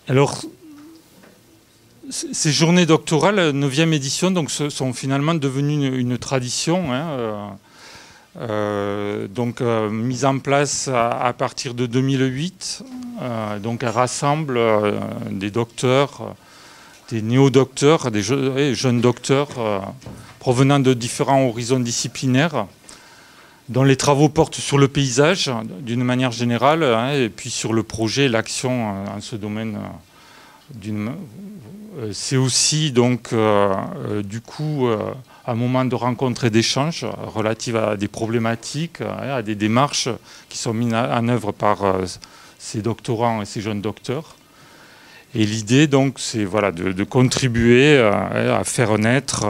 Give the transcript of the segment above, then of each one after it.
Alors, ces journées doctorales, 9e édition, donc, sont finalement devenues une tradition, hein, mise en place à partir de 2008. Donc, elle rassemble des docteurs, des néo-docteurs, des jeunes docteurs provenant de différents horizons disciplinaires, dont les travaux portent sur le paysage d'une manière générale, hein, et puis sur le projet, l'action en ce domaine. C'est aussi donc du coup un moment de rencontre et d'échange relative à des problématiques, à des démarches qui sont mises en œuvre par ces doctorants et ces jeunes docteurs. Et l'idée, donc, c'est voilà, de contribuer à faire naître,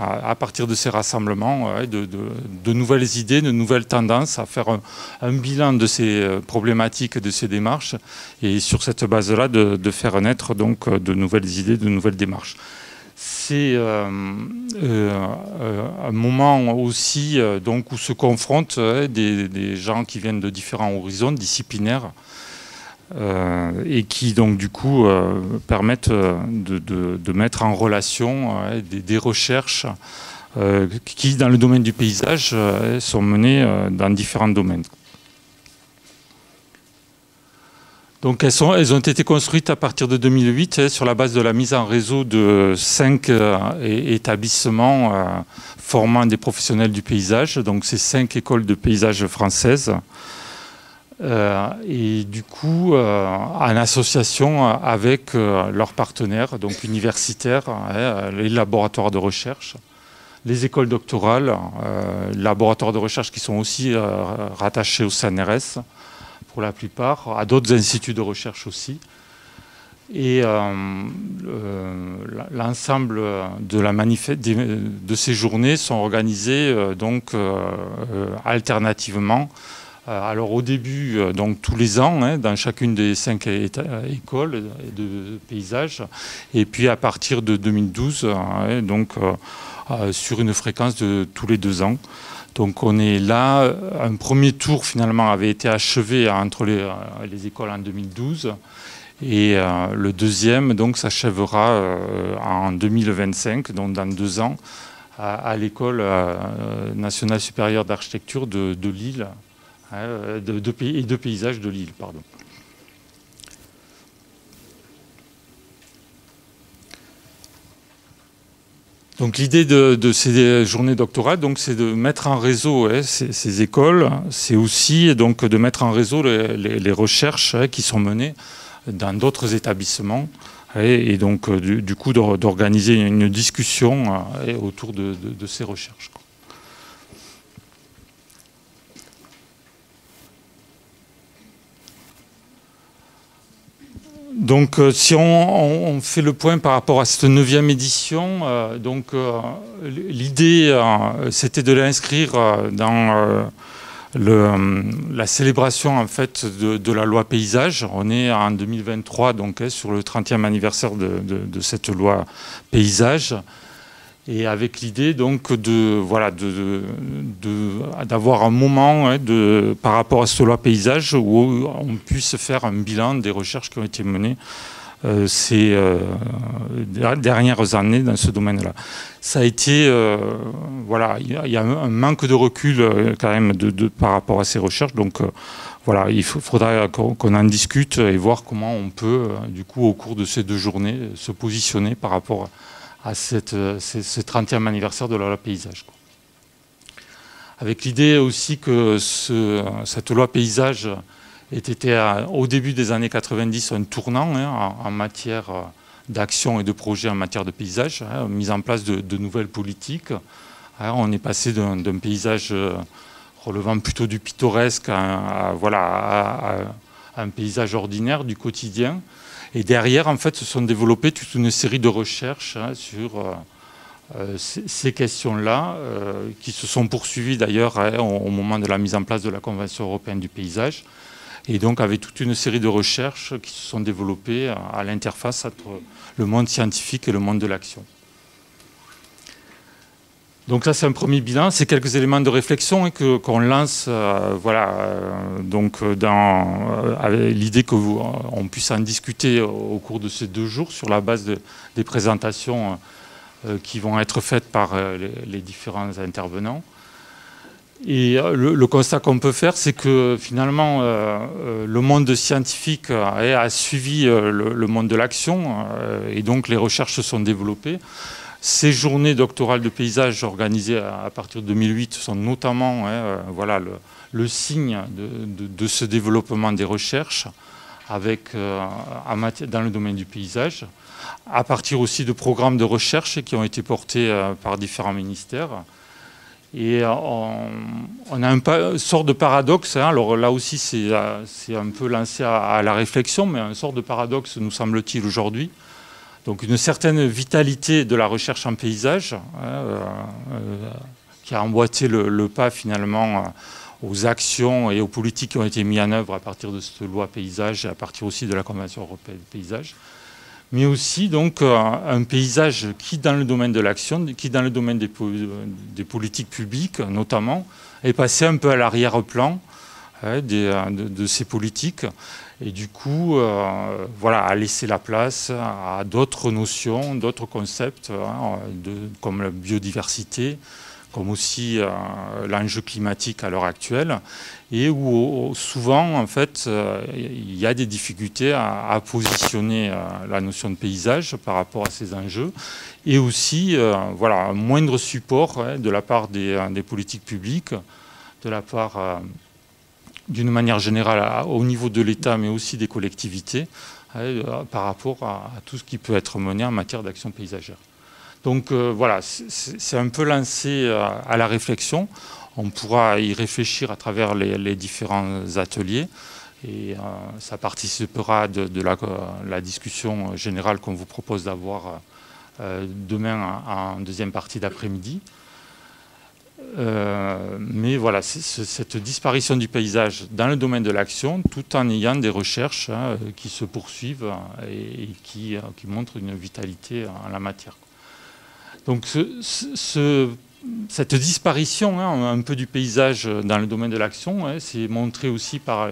à partir de ces rassemblements, de nouvelles idées, de nouvelles tendances, à faire un bilan de ces problématiques, de ces démarches, et sur cette base-là, de faire naître donc, de nouvelles idées, de nouvelles démarches. C'est un moment aussi donc, où se confrontent des gens qui viennent de différents horizons disciplinaires, et qui donc du coup permettent de mettre en relation des recherches qui dans le domaine du paysage sont menées dans différents domaines. Donc elles ont été construites à partir de 2008 sur la base de la mise en réseau de 5 établissements formant des professionnels du paysage, donc c'est 5 écoles de paysage françaises. Et du coup en association avec leurs partenaires, donc universitaires, les laboratoires de recherche, les écoles doctorales, laboratoires de recherche qui sont aussi rattachés au CNRS pour la plupart, à d'autres instituts de recherche aussi. Et l'ensemble de ces journées sont organisées donc alternativement. Alors au début, donc tous les ans, hein, dans chacune des 5 écoles de paysage, et puis à partir de 2012, hein, donc sur une fréquence de tous les 2 ans. Donc on est là, un premier tour finalement avait été achevé entre les écoles en 2012, et le deuxième donc s'achèvera en 2025, donc dans 2 ans, à l'école nationale supérieure d'architecture de Lille. De paysage de Lille, pardon. Donc l'idée de ces journées doctorales, donc, c'est de mettre en réseau ces écoles, c'est aussi donc, de mettre en réseau les recherches qui sont menées dans d'autres établissements, et donc du coup d'organiser une discussion autour de ces recherches. Donc, si on fait le point par rapport à cette 9e édition, l'idée, c'était de l'inscrire dans la célébration en fait de la loi paysage. On est en 2023, donc sur le 30e anniversaire de cette loi paysage. Et avec l'idée donc d'avoir un moment par rapport à cette loi paysage où on puisse faire un bilan des recherches qui ont été menées ces dernières années dans ce domaine-là. Ça a été, il y a un manque de recul quand même par rapport à ces recherches. Donc il faudra qu'on en discute et voir comment on peut, du coup, au cours de ces 2 journées, se positionner par rapport à ce 30e anniversaire de la loi paysage. Avec l'idée aussi que cette loi paysage était au début des années 90 un tournant en matière d'action et de projet en matière de paysage, mise en place de nouvelles politiques. On est passé d'un paysage relevant plutôt du pittoresque à un paysage ordinaire du quotidien. Et derrière, en fait, se sont développées toute une série de recherches sur ces questions-là, qui se sont poursuivies d'ailleurs au moment de la mise en place de la Convention européenne du paysage. Et donc, avec toute une série de recherches qui se sont développées à l'interface entre le monde scientifique et le monde de l'action. Donc ça, c'est un premier bilan. C'est quelques éléments de réflexion qu'on lance, avec l'idée qu'on puisse en discuter au cours de ces 2 jours sur la base des présentations qui vont être faites par les différents intervenants. Et le constat qu'on peut faire, c'est que finalement, le monde scientifique a suivi le monde de l'action, et donc les recherches se sont développées. Ces journées doctorales de paysage organisées à partir de 2008 sont notamment le signe de ce développement des recherches dans le domaine du paysage, à partir aussi de programmes de recherche qui ont été portés par différents ministères. Et on a une sorte de paradoxe, alors là aussi c'est un peu lancé à la réflexion, mais un sort de paradoxe nous semble-t-il aujourd'hui. Donc une certaine vitalité de la recherche en paysage qui a emboîté le pas finalement aux actions et aux politiques qui ont été mises en œuvre à partir de cette loi paysage et à partir aussi de la Convention européenne du paysage. Mais aussi donc un paysage qui dans le domaine de l'action, qui dans le domaine des politiques publiques notamment, est passé un peu à l'arrière-plan de ces politiques. Et du coup, a laissé la place à d'autres notions, d'autres concepts, comme la biodiversité, comme aussi l'enjeu climatique à l'heure actuelle, et où souvent, en fait, il y a des difficultés à positionner la notion de paysage par rapport à ces enjeux, et aussi, un moindre support de la part des politiques publiques, de la part d'une manière générale au niveau de l'État, mais aussi des collectivités, par rapport à tout ce qui peut être mené en matière d'action paysagère. Donc c'est un peu lancé à la réflexion. On pourra y réfléchir à travers les différents ateliers, et ça participera de la discussion générale qu'on vous propose d'avoir demain en deuxième partie d'après-midi. Mais voilà, cette disparition du paysage dans le domaine de l'action, tout en ayant des recherches qui se poursuivent et qui montrent une vitalité en la matière. Donc cette disparition un peu du paysage dans le domaine de l'action, c'est montré aussi par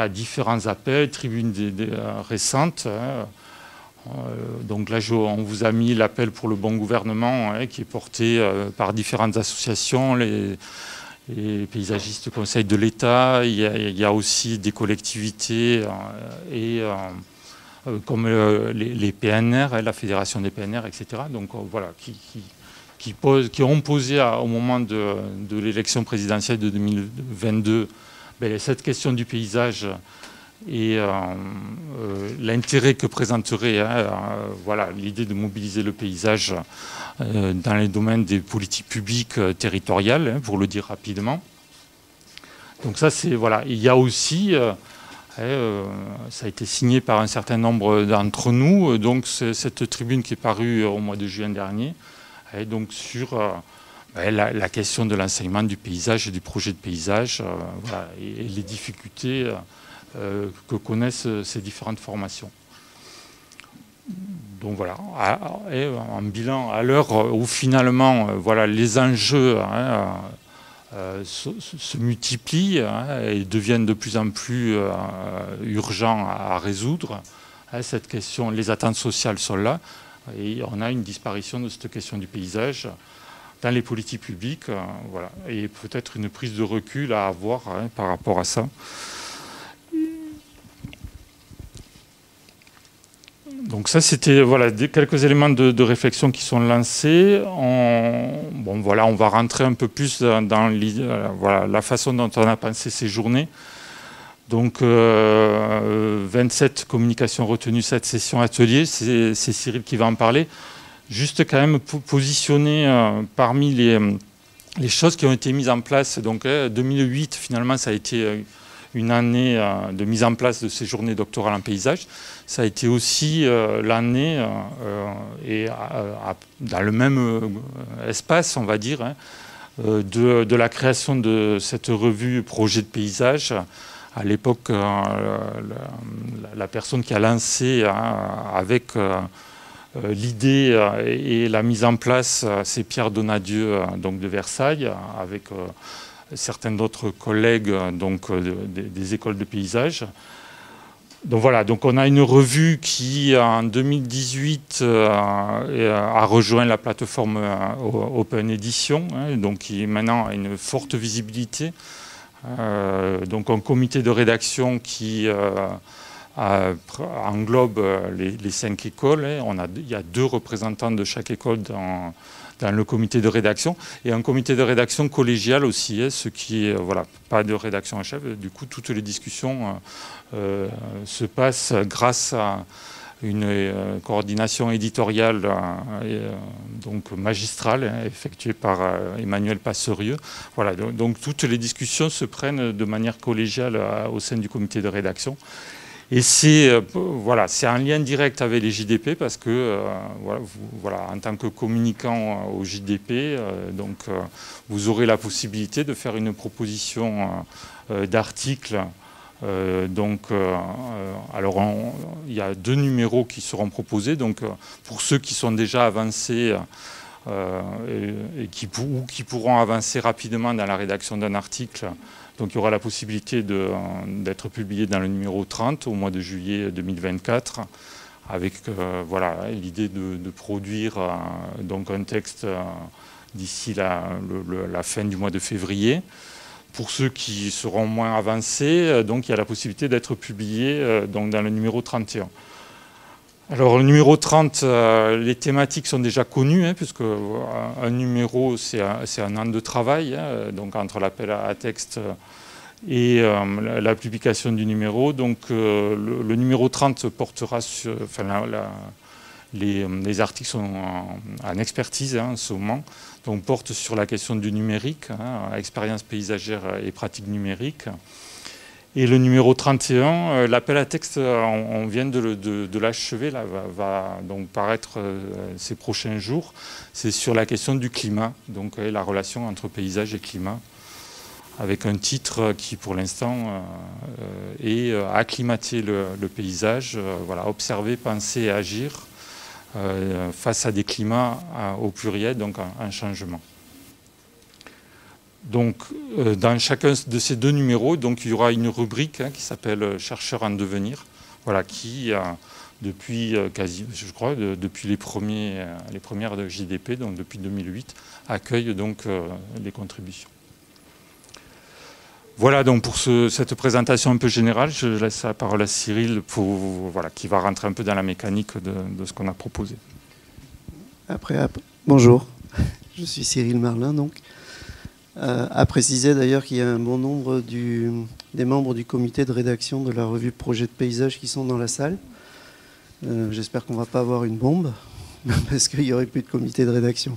différents appels, tribunes récentes. Donc là, on vous a mis l'appel pour le bon gouvernement qui est porté par différentes associations, les paysagistes conseils de l'État, il y a aussi des collectivités comme les PNR, la Fédération des PNR, etc. Donc qui ont posé au moment de l'élection présidentielle de 2022 cette question du paysage et l'intérêt que présenterait l'idée de mobiliser le paysage dans les domaines des politiques publiques territoriales, pour le dire rapidement. Donc ça, il y a aussi, ça a été signé par un certain nombre d'entre nous, donc cette tribune qui est parue au mois de juin dernier, donc sur la question de l'enseignement du paysage et du projet de paysage, et les difficultés que connaissent ces différentes formations. Donc voilà, en bilan, à l'heure où finalement les enjeux se multiplient et deviennent de plus en plus urgents à résoudre, cette question, les attentes sociales sont là, et on a une disparition de cette question du paysage dans les politiques publiques, et peut-être une prise de recul à avoir par rapport à ça. Donc ça, c'était quelques éléments de réflexion qui sont lancés. On va rentrer un peu plus dans la façon dont on a pensé ces journées. Donc 27 communications retenues, 7 sessions ateliers, c'est Cyril qui va en parler. Juste quand même positionner parmi les choses qui ont été mises en place. Donc 2008, finalement, ça a été une année de mise en place de ces journées doctorales en paysage. Ça a été aussi l'année, dans le même espace, on va dire, de la création de cette revue Projet de paysage. À l'époque, la personne qui a lancé avec L'idée est la mise en place, c'est Pierre Donadieu donc de Versailles, avec certains d'autres collègues donc, des écoles de paysage. Donc voilà, donc on a une revue qui en 2018 a rejoint la plateforme Open Edition, hein, donc qui maintenant a une forte visibilité. Donc un comité de rédaction qui englobe les 5 écoles. Hein. Il y a 2 représentants de chaque école dans le comité de rédaction, et un comité de rédaction collégial aussi, hein, ce qui est, voilà, pas de rédaction en chef. Du coup, toutes les discussions se passent grâce à une coordination éditoriale donc magistrale, hein, effectuée par Emmanuel Passerieux. Voilà, donc toutes les discussions se prennent de manière collégiale au sein du comité de rédaction. Et c'est voilà, un lien direct avec les JDP parce que voilà, en tant que communicant au JDP, donc, vous aurez la possibilité de faire une proposition d'article. Alors il y a 2 numéros qui seront proposés. Donc, pour ceux qui sont déjà avancés et qui pourront avancer rapidement dans la rédaction d'un article, donc il y aura la possibilité d'être publié dans le numéro 30 au mois de juillet 2024, avec voilà, l'idée de produire donc un texte d'ici la fin du mois de février. Pour ceux qui seront moins avancés, donc il y a la possibilité d'être publié donc dans le numéro 31. Alors le numéro 30, les thématiques sont déjà connues, hein, puisque un numéro c'est un an de travail, hein, donc entre l'appel à texte et la publication du numéro. Donc le numéro 30 portera sur, enfin, les articles sont en expertise, hein, en ce moment, donc portent sur la question du numérique, hein, expérience paysagère et pratiques numériques. Et le numéro 31, l'appel à texte, on vient de l'achever, va donc paraître ces prochains jours. C'est sur la question du climat, donc la relation entre paysage et climat, avec un titre qui pour l'instant est acclimater le paysage, voilà, observer, penser et agir face à des climats au pluriel, donc un changement. Donc, dans chacun de ces 2 numéros, donc, il y aura une rubrique, hein, qui s'appelle « Chercheurs en devenir », voilà, qui, depuis je crois, depuis les premières de JDP, donc depuis 2008, accueille donc les contributions. Voilà donc pour cette présentation un peu générale. Je laisse la parole à Cyril voilà, qui va rentrer un peu dans la mécanique de ce qu'on a proposé. Bonjour, je suis Cyril Marlin donc. À préciser d'ailleurs qu'il y a un bon nombre des membres du comité de rédaction de la revue Projet de paysage qui sont dans la salle. J'espère qu'on ne va pas avoir une bombe, parce qu'il n'y aurait plus de comité de rédaction.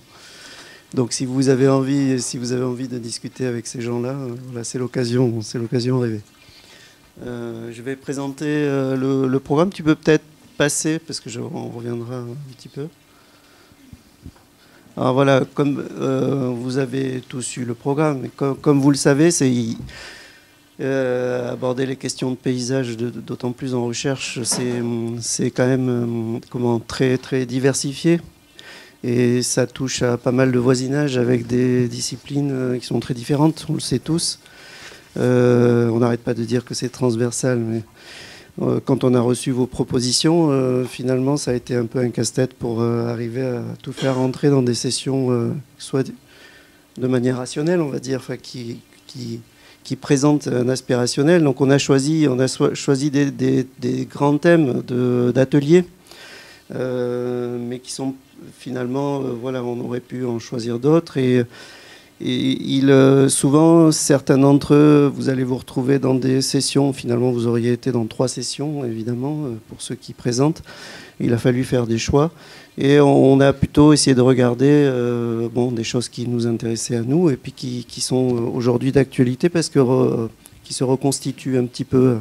Donc si vous avez envie de discuter avec ces gens-là, voilà, c'est l'occasion rêvée. Je vais présenter le programme. Tu peux peut-être passer, parce que on reviendra un petit peu. Alors voilà, comme vous avez tous eu le programme, mais comme vous le savez, c'est aborder les questions de paysage, d'autant plus en recherche, c'est quand même très, très diversifié. Et ça touche à pas mal de voisinage avec des disciplines qui sont très différentes, on le sait tous. On n'arrête pas de dire que c'est transversal, mais quand on a reçu vos propositions, finalement, ça a été un peu un casse-tête pour arriver à tout faire rentrer dans des sessions, soit de manière rationnelle, on va dire, enfin, qui présentent un aspect rationnel. Donc on a choisi des grands thèmes d'ateliers, mais qui sont finalement, voilà, on aurait pu en choisir d'autres. Et souvent, certains d'entre eux, vous allez vous retrouver dans des sessions. Finalement, vous auriez été dans 3 sessions, évidemment, pour ceux qui présentent. Il a fallu faire des choix. Et on a plutôt essayé de regarder des choses qui nous intéressaient à nous et puis qui sont aujourd'hui d'actualité parce que qui se reconstituent un petit peu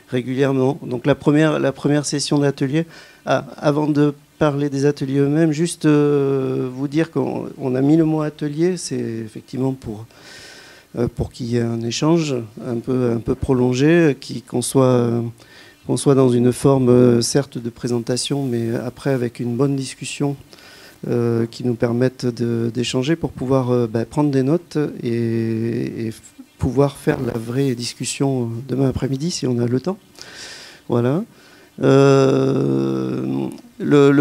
régulièrement. Donc la première session d'atelier, avant de parler des ateliers eux-mêmes, juste vous dire qu'on a mis le mot atelier, c'est effectivement pour qu'il y ait un échange un peu prolongé, qu'on qu'on soit dans une forme, certes, de présentation, mais après avec une bonne discussion qui nous permette d'échanger pour pouvoir prendre des notes et pouvoir faire la vraie discussion demain après-midi si on a le temps. Voilà. Le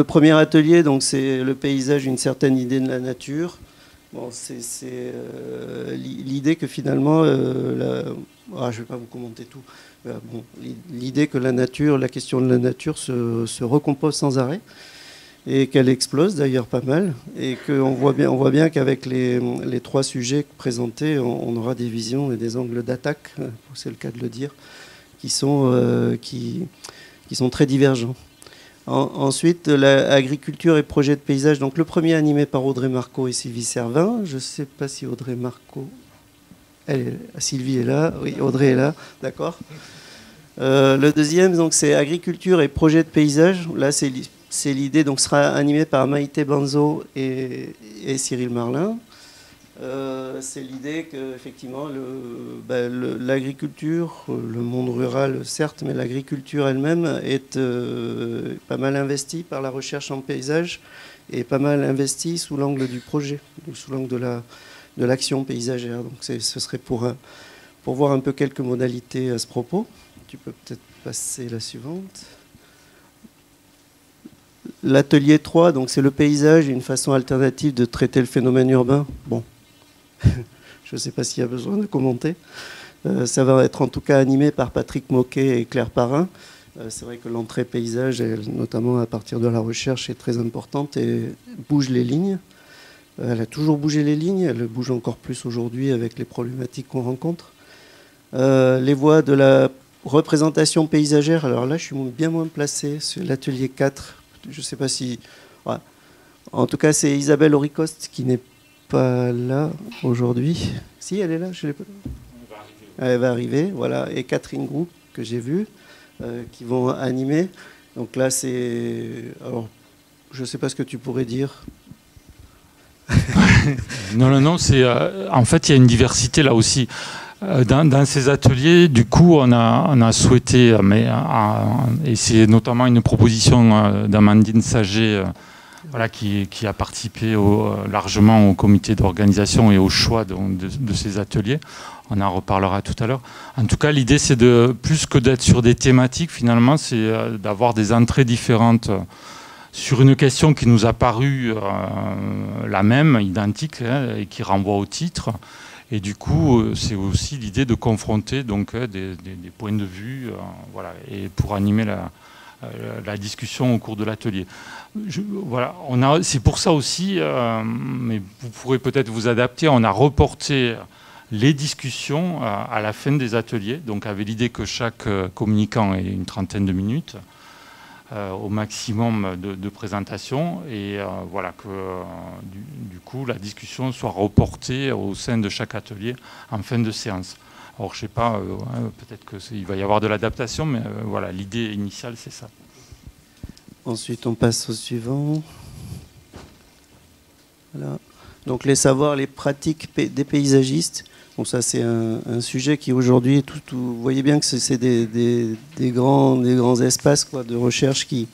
premier atelier, donc, c'est le paysage, une certaine idée de la nature. Bon, c'est l'idée que finalement, je ne vais pas vous commenter tout. Bon, l'idée que la nature, la question de la nature se recompose sans arrêt et qu'elle explose d'ailleurs pas mal et qu'on voit bien qu'avec les 3 sujets présentés, on aura des visions et des angles d'attaque, c'est le cas de le dire, qui sont très divergents. Ensuite, l'agriculture et projet de paysage. Donc le premier animé par Audrey Marco et Sylvie Servin. Je ne sais pas si Audrey Marco... Sylvie est là. Oui, Audrey est là. D'accord. Le deuxième, donc, c'est agriculture et projet de paysage. Là, c'est l'idée. Donc, sera animé par Maïté Banzo et Cyril Marlin. C'est l'idée qu'effectivement, l'agriculture, le monde rural, certes, mais l'agriculture elle-même est pas mal investie par la recherche en paysage et pas mal investie sous l'angle du projet, sous l'angle de l'action paysagère. Donc, ce serait pour voir un peu quelques modalités à ce propos. Tu peux peut-être passer la suivante. L'atelier 3, donc c'est le paysage, une façon alternative de traiter le phénomène urbain. Bon. Je ne sais pas s'il y a besoin de commenter. Ça va être en tout cas animé par Patrick Moquet et Claire Parrain. C'est vrai que l'entrée paysage, notamment à partir de la recherche, est très importante et bouge les lignes. Elle a toujours bougé les lignes, elle bouge encore plus aujourd'hui avec les problématiques qu'on rencontre. Les voies de la représentation paysagère, alors là je suis bien moins placé sur l'atelier 4. Je ne sais pas si... Ouais. En tout cas, c'est Isabelle Auricoste qui n'est pas là aujourd'hui. Si, elle est là, je l'ai pas. Elle va arriver, voilà. Et Catherine Groux, que j'ai vue, qui vont animer. Donc là, c'est... Alors, je ne sais pas ce que tu pourrais dire. Non, c'est... en fait, il y a une diversité là aussi. Dans ces ateliers, du coup, on a souhaité, et c'est notamment une proposition d'Amandine Saget, voilà, qui a participé largement au comité d'organisation et au choix de ces ateliers. On en reparlera tout à l'heure. En tout cas, l'idée, c'est plus que d'être sur des thématiques, finalement, c'est d'avoir des entrées différentes sur une question qui nous a paru la même, identique, et qui renvoie au titre. Et du coup, c'est aussi l'idée de confronter donc, des points de vue, voilà, et pour animer la discussion au cours de l'atelier. Voilà, c'est pour ça aussi, mais vous pourrez peut-être vous adapter, on a reporté les discussions à la fin des ateliers, donc avec l'idée que chaque communicant ait une trentaine de minutes au maximum de présentation, et voilà, que du coup la discussion soit reportée au sein de chaque atelier en fin de séance. Alors je ne sais pas, peut-être qu'il va y avoir de l'adaptation, mais voilà, l'idée initiale c'est ça. Ensuite on passe au suivant. Voilà. Donc les savoirs, les pratiques des paysagistes. Bon, ça c'est un sujet qui aujourd'hui, vous voyez bien que c'est des grands espaces quoi, de recherche qui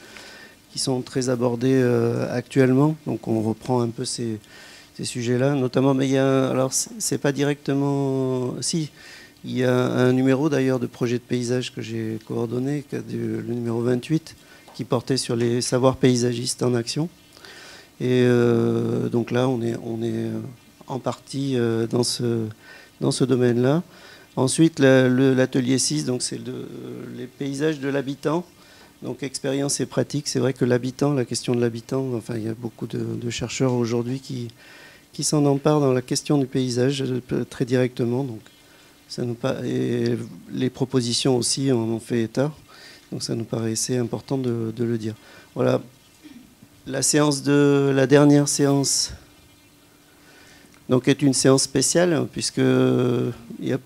sont très abordés actuellement. Donc on reprend un peu ces sujets-là, notamment. Mais alors c'est pas directement. Si, il y a un numéro d'ailleurs de projet de paysage que j'ai coordonné, le numéro 28, qui portait sur les savoirs paysagistes en action. Et donc là, on est en partie dans ce domaine-là. Ensuite, l'atelier 6, donc c'est les paysages de l'habitant. Donc expérience et pratique. C'est vrai que l'habitant, la question de l'habitant, enfin, il y a beaucoup de chercheurs aujourd'hui qui s'en emparent dans la question du paysage très directement. Donc, et les propositions aussi en ont fait état. Donc ça nous paraissait important de le dire. Voilà. La dernière séance donc, est une séance spéciale, puisque il y a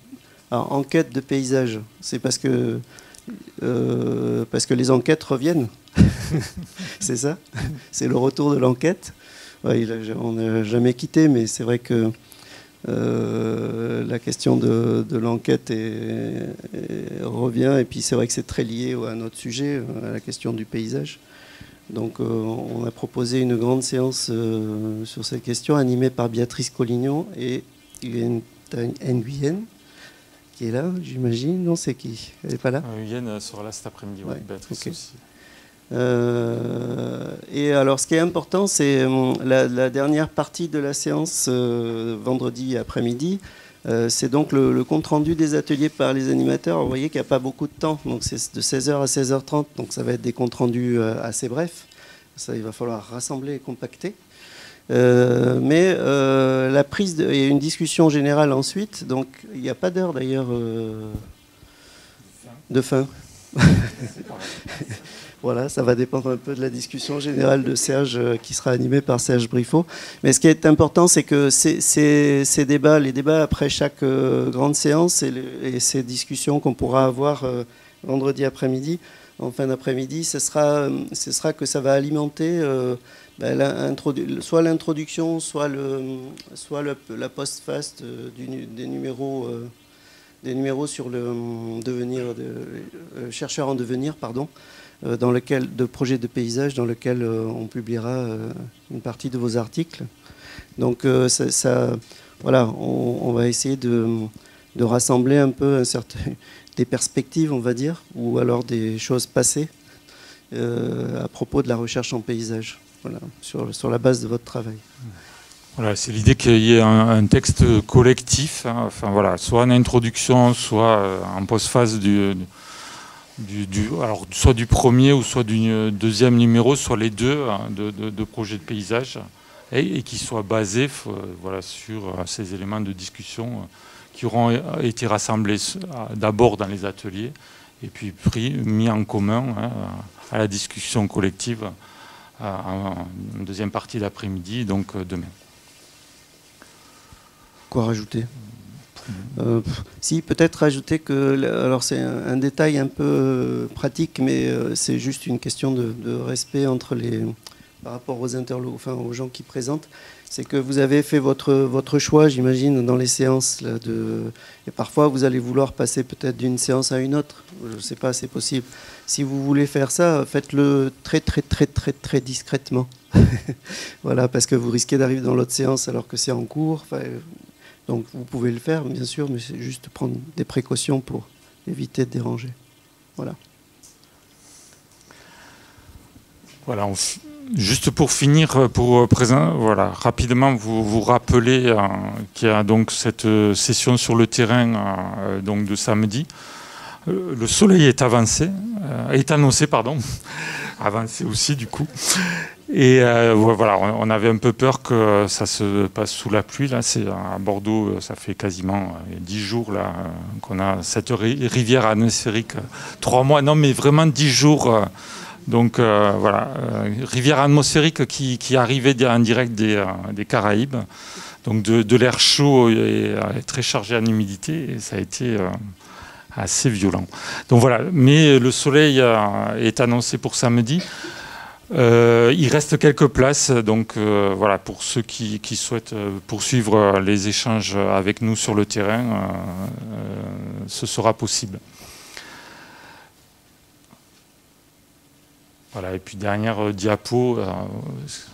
enquête de paysage. C'est parce que les enquêtes reviennent. C'est ça. C'est le retour de l'enquête. Ouais, on n'a jamais quitté, mais c'est vrai que la question de l'enquête revient, et puis c'est vrai que c'est très lié à notre sujet, à la question du paysage. Donc on a proposé une grande séance sur cette question, animée par Béatrice Collignon et Nguyen, qui est là, j'imagine. Non, c'est qui? Elle n'est pas là? Nguyen sera là cet après-midi, ouais, Béatrice okay. aussi. Et alors, ce qui est important, c'est la dernière partie de la séance, vendredi après-midi. C'est donc le compte-rendu des ateliers par les animateurs. Vous voyez qu'il n'y a pas beaucoup de temps, donc c'est de 16h à 16h30, donc ça va être des comptes-rendus assez brefs. Ça, il va falloir rassembler et compacter. Mais la prise il y a une discussion générale ensuite, donc il n'y a pas d'heure d'ailleurs de fin. Voilà, ça va dépendre un peu de la discussion générale de Serge, qui sera animée par Serge Briffaut. Mais ce qui est important, c'est que ces débats, les débats après chaque grande séance et ces discussions qu'on pourra avoir vendredi après-midi, en fin d'après-midi, ce sera que ça va alimenter soit l'introduction, soit la post-fast des numéros sur le devenir chercheur en devenir, pardon, de projets de paysage dans lequel on publiera une partie de vos articles. Donc voilà, on va essayer de rassembler un peu des perspectives, on va dire, ou alors des choses passées à propos de la recherche en paysage, voilà, sur la base de votre travail. Voilà, c'est l'idée qu'il y ait un texte collectif, hein, enfin, voilà, soit en introduction, soit en post-phase alors, soit du premier ou soit du deuxième numéro, soit les deux, hein, de projets de paysage, et qui soit basé voilà, sur ces éléments de discussion qui auront été rassemblés d'abord dans les ateliers et puis mis en commun, hein, à la discussion collective en deuxième partie d'après-midi, donc demain. Quoi rajouter? Si, peut-être rajouter que, alors c'est un détail un peu pratique, mais c'est juste une question de respect par rapport aux gens qui présentent. C'est que vous avez fait votre choix, j'imagine, dans les séances là, et parfois vous allez vouloir passer peut-être d'une séance à une autre. Je ne sais pas, c'est possible. Si vous voulez faire ça, faites-le très très très très très discrètement. Voilà, parce que vous risquez d'arriver dans l'autre séance alors que c'est en cours. Donc vous pouvez le faire, bien sûr, mais c'est juste prendre des précautions pour éviter de déranger. Voilà. Voilà, juste pour finir, voilà, rapidement vous rappeler qu'il y a donc cette session sur le terrain donc de samedi. Le soleil est annoncé, avancé aussi du coup. Et voilà, on avait un peu peur que ça se passe sous la pluie. Là, c'est à Bordeaux, ça fait quasiment 10 jours là qu'on a cette rivière atmosphérique. 3 mois, non mais vraiment 10 jours. Donc voilà, rivière atmosphérique qui arrivait en direct des Caraïbes. Donc de l'air chaud et très chargé en humidité. Et ça a été assez violent. Donc voilà, mais le soleil est annoncé pour samedi. Il reste quelques places, donc voilà, pour ceux qui souhaitent poursuivre les échanges avec nous sur le terrain, ce sera possible. Voilà, et puis dernière diapo,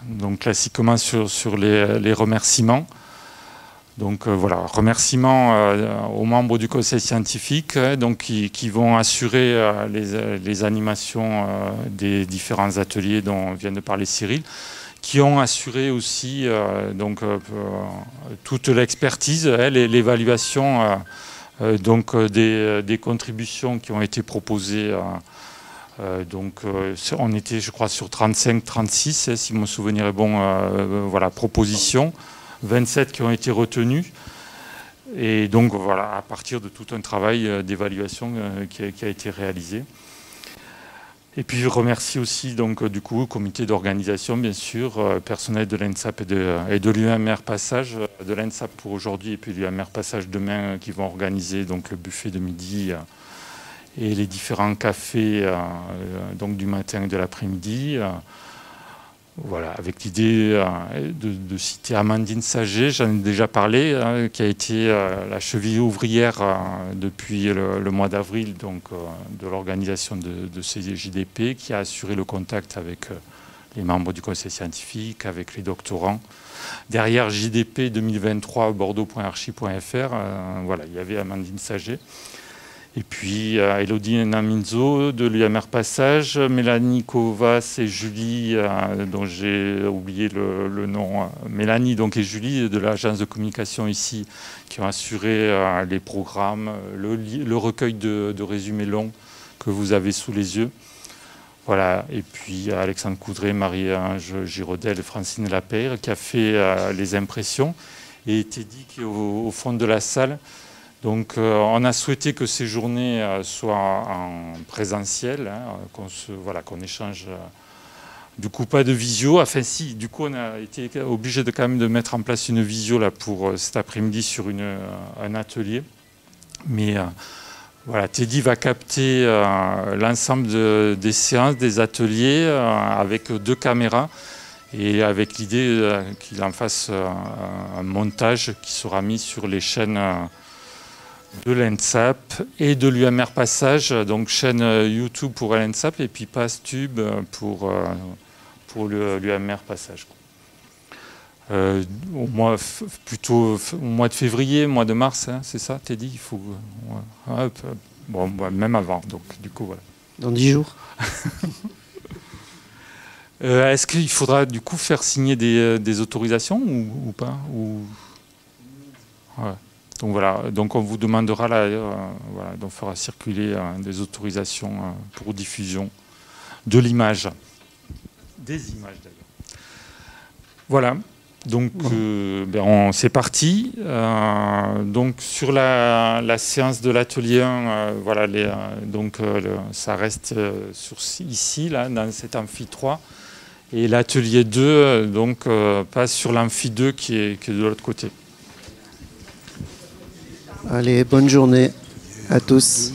donc classiquement sur les remerciements. Donc voilà, remerciements aux membres du conseil scientifique, donc qui vont assurer les animations des différents ateliers dont vient de parler Cyril, qui ont assuré aussi donc toute l'expertise, l'évaluation donc des contributions qui ont été proposées. Donc on était, je crois, sur 35-36, si mon souvenir est bon, voilà, propositions. 27 qui ont été retenus. Et donc voilà, à partir de tout un travail d'évaluation qui a été réalisé. Et puis je remercie aussi donc du coup le comité d'organisation, bien sûr, personnel de l'ENSAP et de l'UMR Passage, de l'ENSAP pour aujourd'hui et puis l'UMR Passage demain, qui vont organiser donc le buffet de midi et les différents cafés donc du matin et de l'après-midi. Voilà, avec l'idée de citer Amandine Saget, j'en ai déjà parlé, qui a été la cheville ouvrière depuis le mois d'avril de l'organisation de ces JDP, qui a assuré le contact avec les membres du conseil scientifique, avec les doctorants. Derrière JDP 2023 bordeaux.archi.fr, voilà, il y avait Amandine Saget. Et puis Elodie Naminzo de l'UMR Passage, Mélanie Kovas et Julie, dont j'ai oublié le nom, Mélanie donc, et Julie de l'agence de communication ici, qui ont assuré les programmes, le recueil de résumés longs que vous avez sous les yeux. Voilà. Et puis Alexandre Coudray, Marie-Ange Girodel et Francine Lapeyre qui a fait les impressions. Et Teddy qui est au fond de la salle. Donc on a souhaité que ces journées soient en présentiel, qu'on échange, du coup pas de visio. Enfin si, du coup on a été obligé quand même de mettre en place une visio là, pour cet après-midi sur un atelier. Mais voilà, Teddy va capter l'ensemble des séances, des ateliers avec 2 caméras et avec l'idée qu'il en fasse un montage qui sera mis sur les chaînes de l'ENSAP et de l'UMR Passage, donc chaîne YouTube pour l'ENSAP et puis PassTube pour l'UMR Passage. Plutôt au mois de février, mois de mars, hein, c'est ça, Teddy, il faut, bon, même avant, donc du coup voilà. Dans 10 jours. Est-ce qu'il faudra du coup faire signer des autorisations ou pas ouais. Donc voilà, donc on vous demandera là, voilà, donc on fera circuler des autorisations pour diffusion de l'image, des images d'ailleurs. Voilà, donc c'est parti. Donc sur la séance de l'atelier 1, voilà, ça reste ici là dans cet amphi 3 et l'atelier 2 donc passe sur l'amphi 2 qui est de l'autre côté. Allez, bonne journée à tous.